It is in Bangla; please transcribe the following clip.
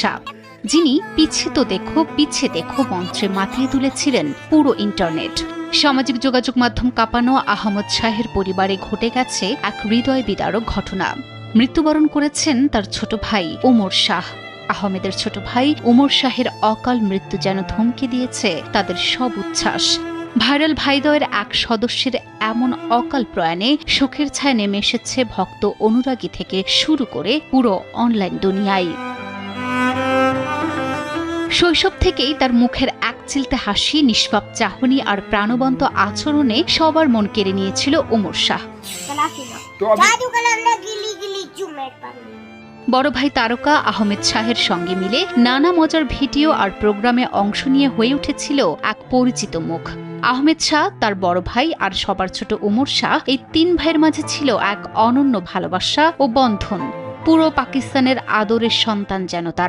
শাহ, যিনি পিছে দেখো মন্ত্রে মাতিয়ে তুলেছিলেন পুরো ইন্টারনেট। সামাজিক যোগাযোগ মাধ্যম কাঁপানো আহমদ শাহের পরিবারে ঘটে গেছে এক হৃদয় বিদারক ঘটনা। মৃত্যুবরণ করেছেন তার ছোট ভাই ওমর শাহ। আহমেদের ছোট ভাই ওমর শাহের অকাল মৃত্যু যেন থমকে দিয়েছে তাদের সব উচ্ছ্বাস। ভাইরাল ভাইদয়ের এক সদস্যের এমন অকাল প্রয়াণে শোকের ছায়া নেমে এসেছে ভক্ত অনুরাগী থেকে শুরু করে পুরো অনলাইন দুনিয়ায়। শৈশব থেকেই তার মুখের একচিলতে হাসি, নিষ্পাপ চাহনি আর প্রাণবন্ত আচরণে সবার মন কেড়ে নিয়েছিল ওমর শাহ। বড় ভাই তারকা আহমেদ শাহের সঙ্গে মিলে নানা মজার ভিডিও আর প্রোগ্রামে অংশ নিয়ে হয়ে উঠেছিল এক পরিচিত মুখ। আহমেদ শাহ, তার বড় ভাই আর সবার ছোট ওমর শাহ, এই তিন ভাইয়ের মাঝে ছিল এক অনন্য ভালোবাসা ও বন্ধন। পুরো পাকিস্তানের আদরের সন্তান যেন তারা।